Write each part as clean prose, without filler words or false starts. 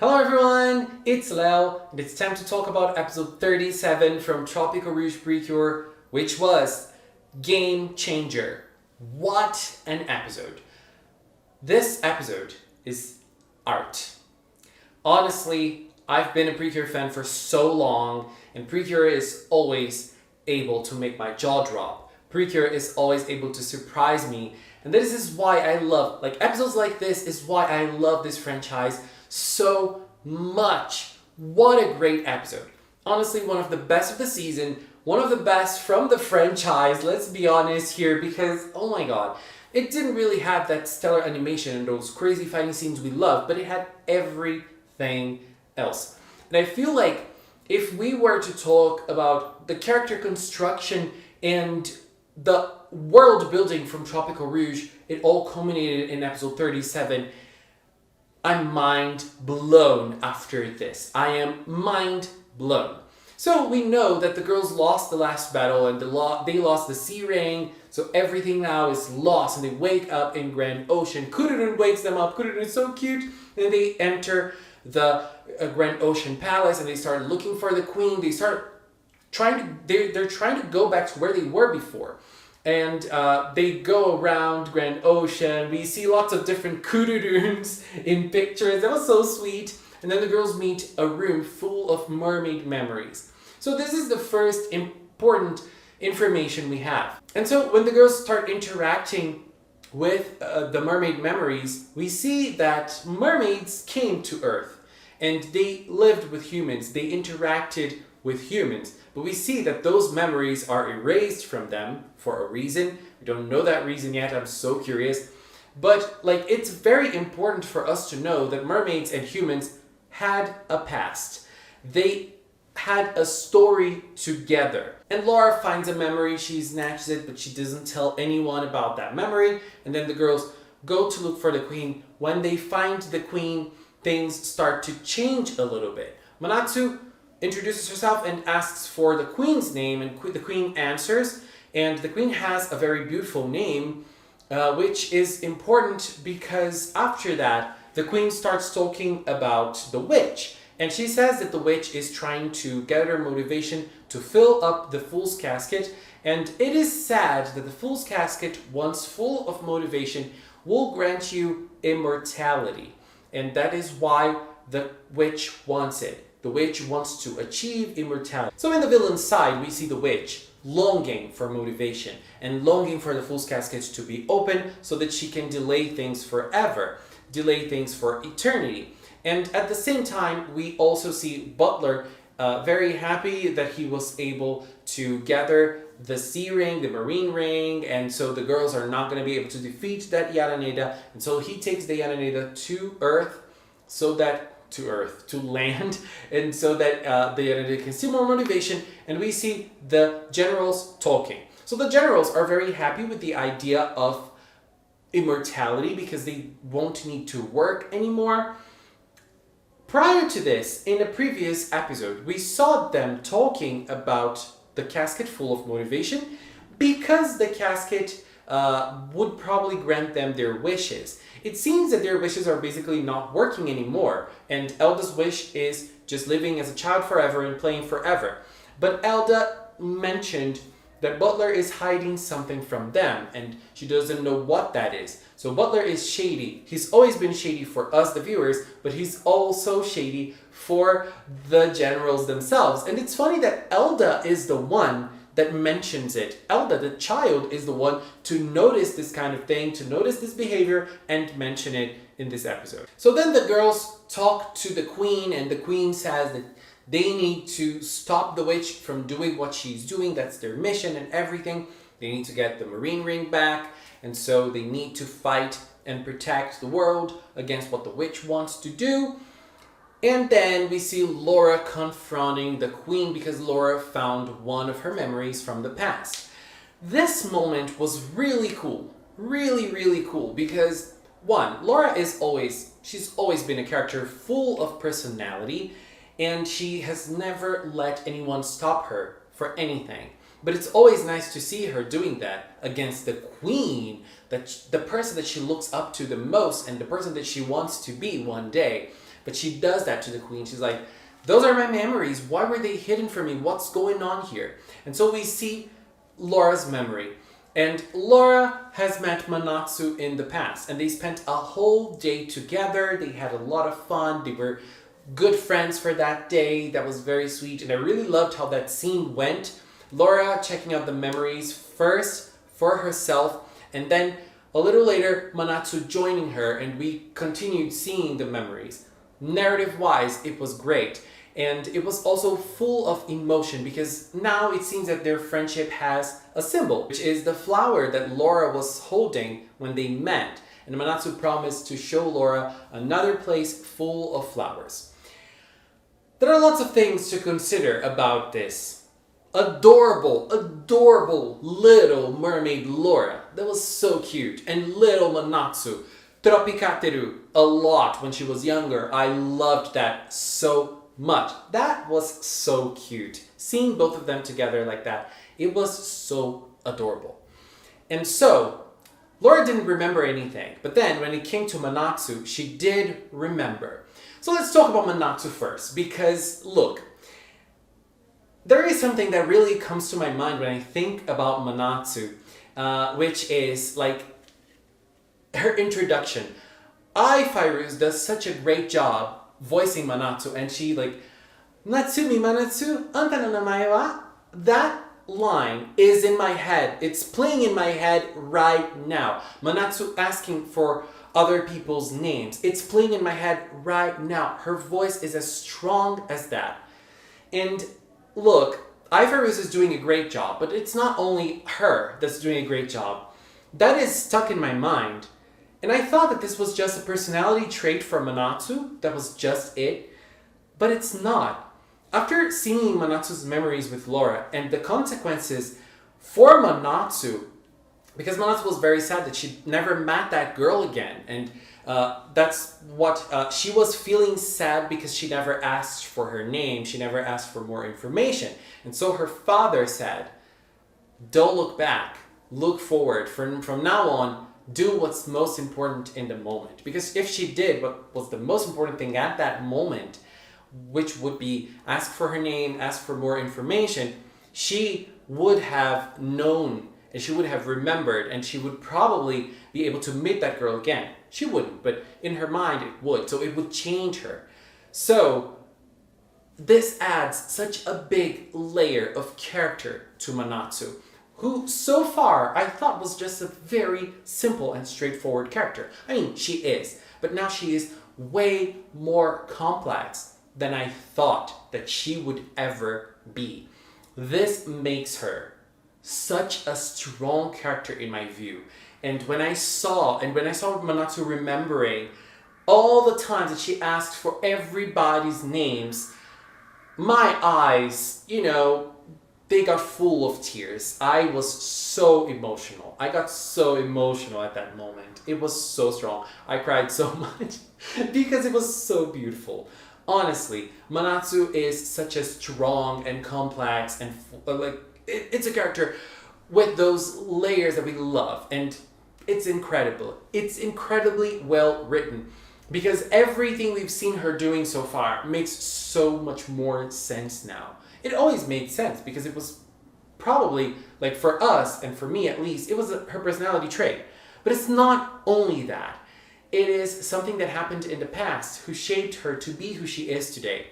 Hello everyone, it's Lel, and it's time to talk about episode 37 from Tropical-Rouge Precure, which was Game Changer. What an episode. This episode is art. Honestly, I've been a Precure fan for so long, and Precure is always able to make my jaw drop. Precure is always able to surprise me, and this is why I love, episodes like this is why I love this franchise so much. What a great episode. Honestly, one of the best of the season, one of the best from the franchise, let's be honest here, because, oh my god, it didn't really have that stellar animation and those crazy fighting scenes we love, but it had everything else. And I feel like if we were to talk about the character construction and the world building from Tropical-Rouge, it all culminated in episode 37. I'm mind blown after this. I am mind blown. So we know that the girls lost the last battle and they lost the sea ring, so everything now is lost and they wake up in Grand Ocean. Kururun wakes them up. Kururun is so cute. And they enter the Grand Ocean Palace and they start looking for the queen. They start they're trying to go back to where they were before. And they go around Grand Ocean. We see lots of different kururuns in pictures. That was so sweet. And then the girls meet a room full of mermaid memories. So this is the first important information we have. And so when the girls start interacting with the mermaid memories, we see that mermaids came to Earth and they lived with humans. They interacted with humans. But we see that those memories are erased from them for a reason. We don't know that reason yet. I'm so curious. But it's very important for us to know that mermaids and humans had a past. They had a story together. And Laura finds a memory. She snatches it, but she doesn't tell anyone about that memory. And then the girls go to look for the queen. When they find the queen, things start to change a little bit. Manatsu introduces herself and asks for the queen's name, and the queen answers, and the queen has a very beautiful name, which is important because after that the queen starts talking about the witch, and she says that the witch is trying to get her motivation to fill up the fool's casket, and it is sad that the fool's casket, once full of motivation, will grant you immortality, and that is why the witch wants it. The witch wants to achieve immortality. So in the villain's side, we see the witch longing for motivation and longing for the fool's casket to be open so that she can delay things forever, delay things for eternity. And at the same time, we also see Butler very happy that he was able to gather the sea ring, the marine ring, and so the girls are not going to be able to defeat that Yaraneda. And so he takes the Yaraneda to Earth to land, and so that they can see more motivation, and we see the generals talking. So the generals are very happy with the idea of immortality because they won't need to work anymore. Prior to this, in a previous episode, we saw them talking about the casket full of motivation because the casket would probably grant them their wishes. It seems that their wishes are basically not working anymore, and Elda's wish is just living as a child forever and playing forever. But Elda mentioned that Butler is hiding something from them, and she doesn't know what that is. So Butler is shady. He's always been shady for us, the viewers, but he's also shady for the generals themselves. And it's funny that Elda is the one that mentions it. Elda, the child, is the one to notice this kind of thing, to notice this behavior, and mention it in this episode. So then the girls talk to the queen, and the queen says that they need to stop the witch from doing what she's doing. That's their mission and everything. They need to get the marine ring back, and so they need to fight and protect the world against what the witch wants to do. And then we see Laura confronting the queen because Laura found one of her memories from the past. This moment was really cool. Really, really cool because, one, Laura she's always been a character full of personality, and she has never let anyone stop her for anything. But it's always nice to see her doing that against the queen, the person that she looks up to the most and the person that she wants to be one day. But she does that to the queen. She's like, those are my memories. Why were they hidden from me? What's going on here? And so we see Laura's memory. And Laura has met Manatsu in the past, and they spent a whole day together. They had a lot of fun. They were good friends for that day. That was very sweet, and I really loved how that scene went. Laura checking out the memories first for herself, and then a little later, Manatsu joining her, and we continued seeing the memories. Narrative-wise, it was great. And it was also full of emotion because now it seems that their friendship has a symbol, which is the flower that Laura was holding when they met. And Manatsu promised to show Laura another place full of flowers. There are lots of things to consider about this. Adorable, adorable little mermaid Laura. That was so cute. And little Manatsu. Tropical-Rouge a lot when she was younger. I loved that so much. That was so cute. Seeing both of them together like that, it was so adorable. And so, Laura didn't remember anything, but then when it came to Manatsu, she did remember. So let's talk about Manatsu first, because look, there is something that really comes to my mind when I think about Manatsu, which is like her introduction. Fairuz does such a great job voicing Manatsu, and she like, Natsumi Manatsu, anta no namae wa? That line is in my head. It's playing in my head right now. Manatsu asking for other people's names. It's playing in my head right now. Her voice is as strong as that. And look, Fairuz is doing a great job, but it's not only her that's doing a great job. That is stuck in my mind. And I thought that this was just a personality trait for Manatsu, that was just it, but it's not. After seeing Manatsu's memories with Laura and the consequences for Manatsu, because Manatsu was very sad that she never met that girl again, and that's what, she was feeling sad because she never asked for her name, she never asked for more information. And so her father said, don't look back, look forward, from now on, do what's most important in the moment. Because if she did what was the most important thing at that moment, which would be ask for her name, ask for more information, she would have known and she would have remembered, and she would probably be able to meet that girl again. She wouldn't, but in her mind it would. So it would change her. So this adds such a big layer of character to Manatsu, who so far I thought was just a very simple and straightforward character. I mean, she is, but now she is way more complex than I thought that she would ever be. This makes her such a strong character in my view. And when I saw Manatsu remembering all the times that she asked for everybody's names, my eyes, they got full of tears. I was so emotional. I got so emotional at that moment. It was so strong. I cried so much because it was so beautiful. Honestly, Manatsu is such a strong and complex and it's a character with those layers that we love, and it's incredible. It's incredibly well written because everything we've seen her doing so far makes so much more sense now. It always made sense because it was probably, like for us, and for me at least, it was her personality trait. But it's not only that. It is something that happened in the past who shaped her to be who she is today.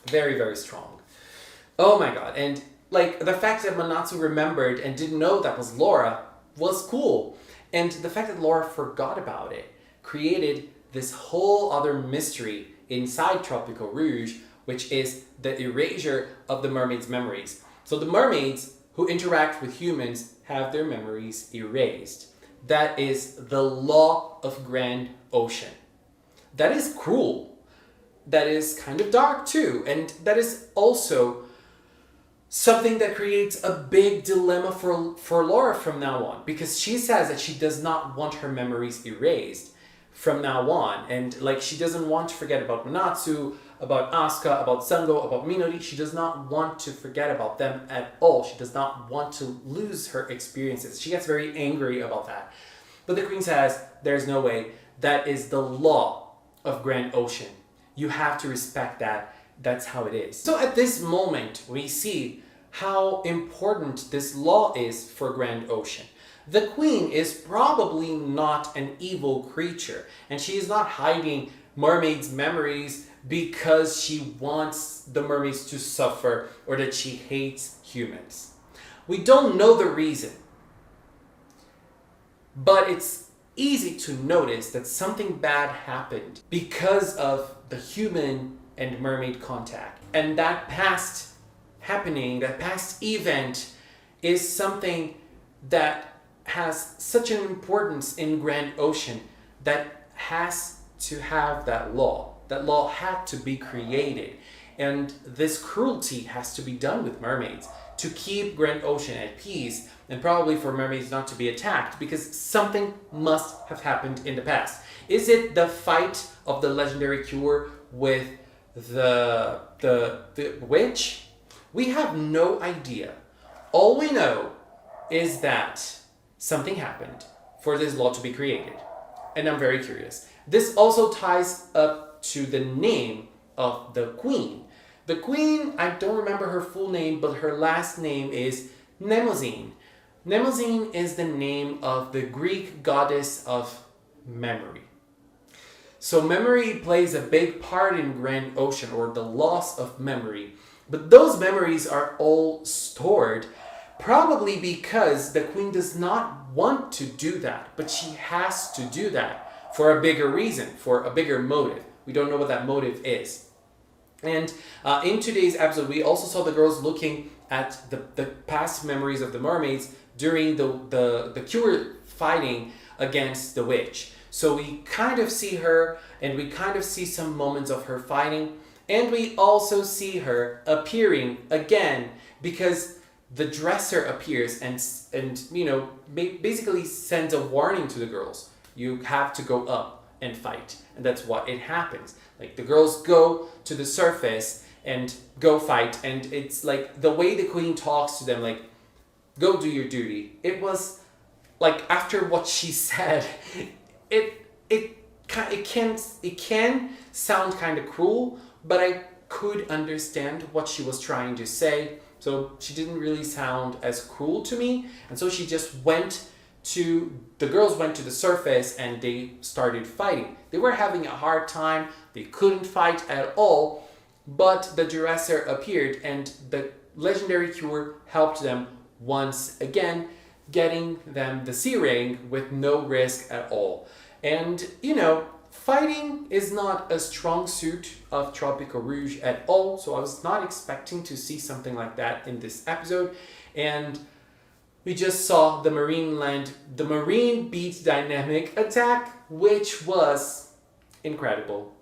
Very, very strong. Oh my god. And like the fact that Manatsu remembered and didn't know that was Laura was cool. And the fact that Laura forgot about it created this whole other mystery inside Tropical-Rouge, which is the erasure of the mermaids' memories. So the mermaids who interact with humans have their memories erased. That is the law of Grand Ocean. That is cruel. That is kind of dark too. And that is also something that creates a big dilemma for Laura from now on. Because she says that she does not want her memories erased from now on. And like she doesn't want to forget about Manatsu, about Asuka, about Sango, about Minori. She does not want to forget about them at all. She does not want to lose her experiences. She gets very angry about that. But the queen says, there's no way. That is the law of Grand Ocean. you have to respect that. That's how it is. So at this moment, we see how important this law is for Grand Ocean. The queen is probably not an evil creature, and she is not hiding mermaids' memories because she wants the mermaids to suffer or that she hates humans. We don't know the reason, but it's easy to notice that something bad happened because of the human and mermaid contact. And that past happening, that past event, is something that has such an importance in Grand Ocean that has to have that law. That law had to be created. And this cruelty has to be done with mermaids to keep Grand Ocean at peace, and probably for mermaids not to be attacked, because something must have happened in the past. Is it the fight of the legendary cure with the witch? We have no idea. All we know is that something happened for this law to be created. And I'm very curious. This also ties up to the name of the queen. The queen, I don't remember her full name, but her last name is Mnemosyne. Mnemosyne is the name of the Greek goddess of memory. So memory plays a big part in Grand Ocean, or the loss of memory. But those memories are all stored, probably because the queen does not want to do that, but she has to do that for a bigger reason, for a bigger motive. We don't know what that motive is. And in today's episode, we also saw the girls looking at the past memories of the mermaids during the cure fighting against the witch. So we kind of see her, and we kind of see some moments of her fighting, and we also see her appearing again because the dresser appears and basically sends a warning to the girls. You have to go up and fight, and that's what it happens. Like, the girls go to the surface and go fight, and it's like the way the queen talks to them, like, go do your duty. It was like, after what she said, it can sound kind of cruel, but I could understand what she was trying to say. So she didn't really sound as cruel to me, and so the girls went to the surface and they started fighting. They were having a hard time. They couldn't fight at all, but the dresser appeared and the legendary cure helped them once again, getting them the sea ring with no risk at all. And fighting is not a strong suit of Tropical-Rouge at all, so I was not expecting to see something like that in this episode. And we just saw the marine beat dynamic attack, which was incredible.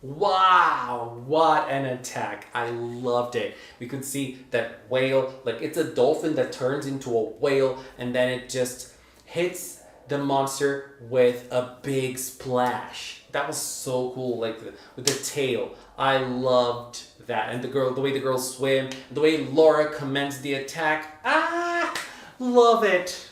Wow, what an attack. I loved it. We could see that whale, like, it's a dolphin that turns into a whale, and then it just hits the monster with a big splash. That was so cool, like with the tail. I loved that. And the way the girls swim, the way Laura commenced the attack. Love it.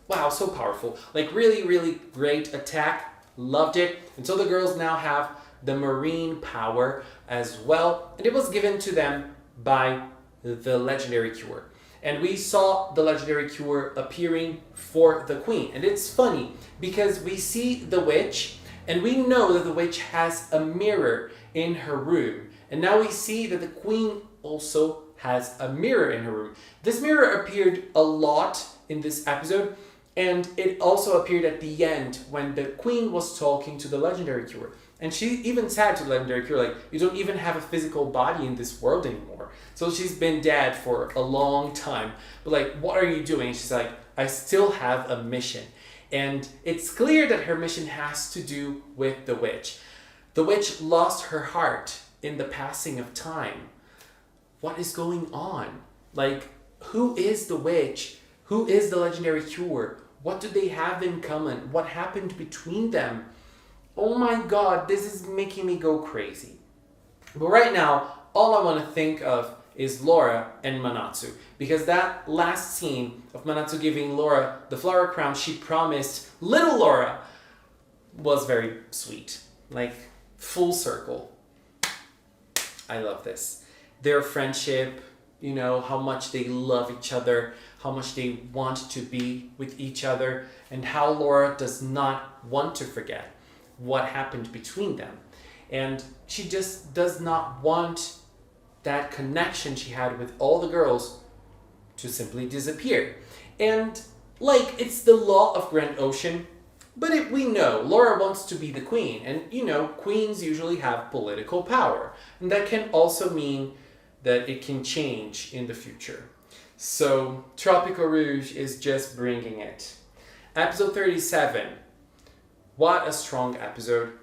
Wow, so powerful. Like, really, really great attack. Loved it. And so the girls now have the marine power as well. And it was given to them by the legendary cure. And we saw the legendary cure appearing for the queen. And it's funny because we see the witch, and we know that the witch has a mirror in her room. And now we see that the queen also has a mirror in her room. This mirror appeared a lot in this episode, and it also appeared at the end when the queen was talking to the legendary cure. And she even said to the legendary cure, like, you don't even have a physical body in this world anymore. So she's been dead for a long time. But, like, what are you doing? She's like, I still have a mission. And it's clear that her mission has to do with the witch. The witch lost her heart in the passing of time. What is going on? Like, who is the witch? Who is the legendary cure? What do they have in common? What happened between them? Oh my god, this is making me go crazy. But right now, all I want to think of is Laura and Manatsu. Because that last scene of Manatsu giving Laura the flower crown she promised little Laura was very sweet. Like, full circle. I love this. Their friendship, you know, how much they love each other, how much they want to be with each other, and how Laura does not want to forget what happened between them. And she just does not want that connection she had with all the girls to simply disappear. And like, it's the law of Grand Ocean, but we know Laura wants to be the queen, and you know, queens usually have political power, and that can also mean that it can change in the future. So Tropical-Rouge is just bringing it. Episode 37. What a strong episode.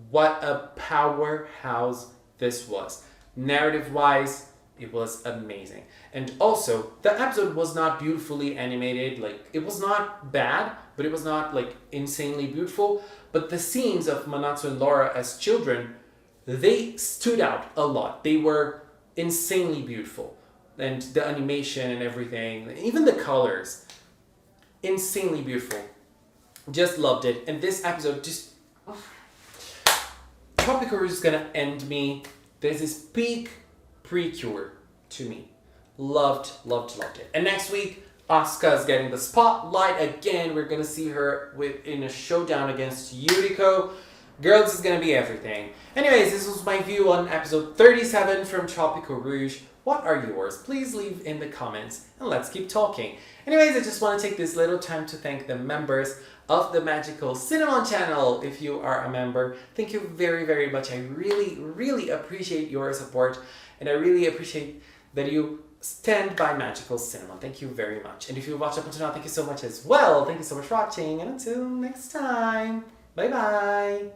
What a powerhouse this was. Narrative-wise, it was amazing. And also, the episode was not beautifully animated. Like, it was not bad, but it was not like insanely beautiful. But the scenes of Manatsu and Laura as children, they stood out a lot. They were insanely beautiful. And the animation and everything, even the colors, insanely beautiful. Just loved it. And this episode just... Tropical-Rouge is gonna end me. This is peak Precure to me. Loved it. And next week, Asuka is getting the spotlight again. We're gonna see her in a showdown against Yuriko. Girls, this is gonna be everything. Anyways, this was my view on episode 37 from Tropical-Rouge. What are yours? Please leave in the comments and let's keep talking. Anyways, I just want to take this little time to thank the members of the Magical Cinnamon channel. If you are a member, thank you very, very much. I really appreciate your support, and I really appreciate that you stand by Magical Cinnamon. Thank you very much. And if you watched up until now, thank you so much as well. Thank you so much for watching, and until next time, bye bye.